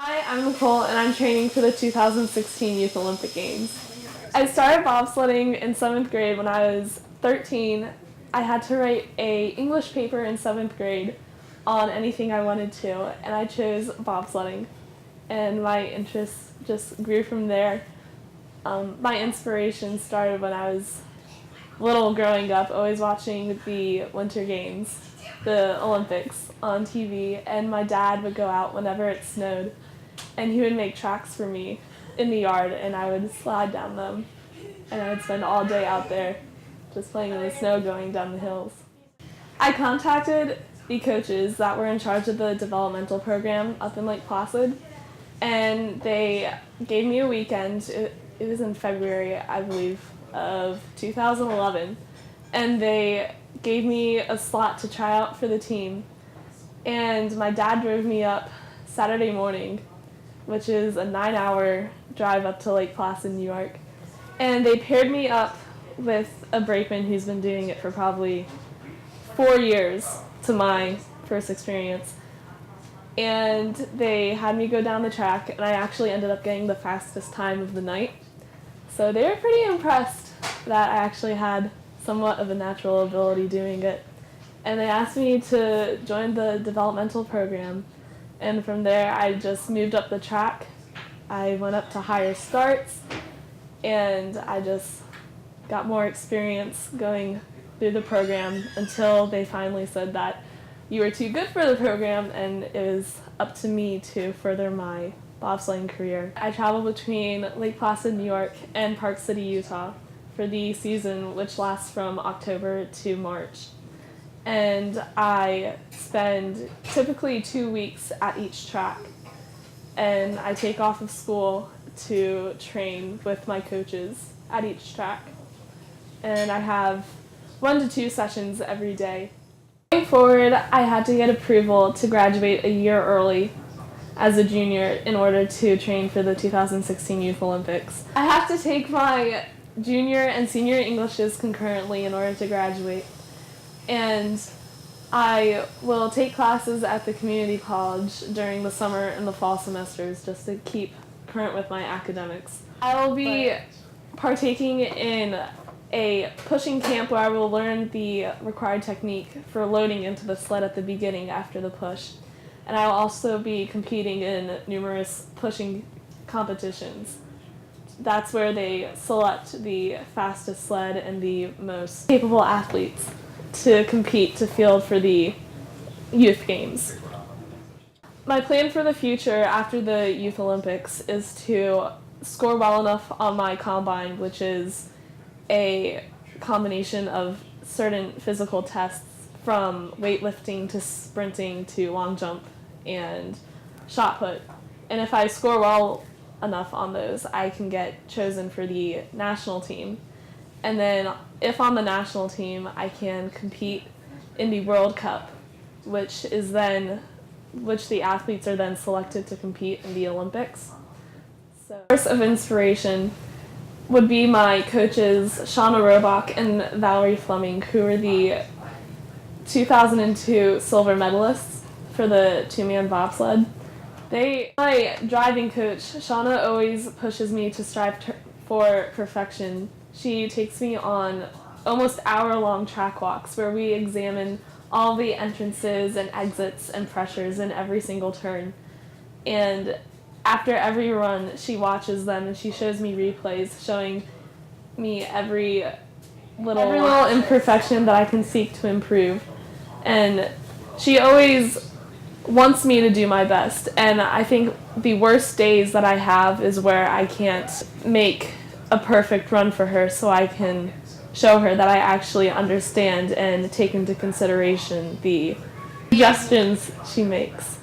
Hi, I'm Nicole and I'm training for the 2016 Youth Olympic Games. I started bobsledding in 7th grade when I was 13. I had to write an English paper in 7th grade on anything I wanted to, and I chose bobsledding. And my interest just grew from there. My inspiration started when I was little growing up, always watching the Winter Games, the Olympics on TV, and my dad would go out whenever it snowed and he would make tracks for me in the yard and I would slide down them and I would spend all day out there just playing in the snow going down the hills. I contacted the coaches that were in charge of the developmental program up in Lake Placid and they gave me a weekend. It was in February, I believe, of 2011, and they gave me a slot to try out for the team. And my dad drove me up Saturday morning, which is a 9-hour drive up to Lake Placid, New York. And they paired me up with a brakeman who's been doing it for probably 4 years to my first experience. And they had me go down the track, and I actually ended up getting the fastest time of the night. So they were pretty impressed that I actually had somewhat of a natural ability doing it. And they asked me to join the developmental program. And from there, I just moved up the track. I went up to higher starts, and I just got more experience going through the program until they finally said that you were too good for the program, and it was up to me to further my bobsledding career. I travel between Lake Placid, New York, and Park City, Utah for the season, which lasts from October to March. And I spend typically 2 weeks at each track. And I take off of school to train with my coaches at each track. And I have 1 to 2 sessions every day. Going forward, I had to get approval to graduate a year early as a junior in order to train for the 2016 Youth Olympics. I have to take my junior and senior Englishes concurrently in order to graduate. And I will take classes at the community college during the summer and the fall semesters just to keep current with my academics. I will be partaking in a pushing camp where I will learn the required technique for loading into the sled at the beginning after the push. And I will also be competing in numerous pushing competitions. That's where they select the fastest sled and the most capable athletes to compete to field for the youth games. My plan for the future after the Youth Olympics is to score well enough on my combine, which is a combination of certain physical tests from weightlifting to sprinting to long jump and shot put. And if I score well enough on those, I can get chosen for the national team. And then if on the national team, I can compete in the World Cup, which the athletes are then selected to compete in the Olympics. So, source of inspiration would be my coaches Shauna Robach and Valerie Fleming, who were the 2002 silver medalists for the 2-man bobsled. My driving coach, Shauna, always pushes me to strive for perfection. She takes me on almost hour-long track walks where we examine all the entrances and exits and pressures in every single turn. And after every run, she watches them and she shows me replays showing me every little imperfection that I can seek to improve. And she always wants me to do my best. And I think the worst days that I have is where I can't make a perfect run for her so I can show her that I actually understand and take into consideration the suggestions she makes.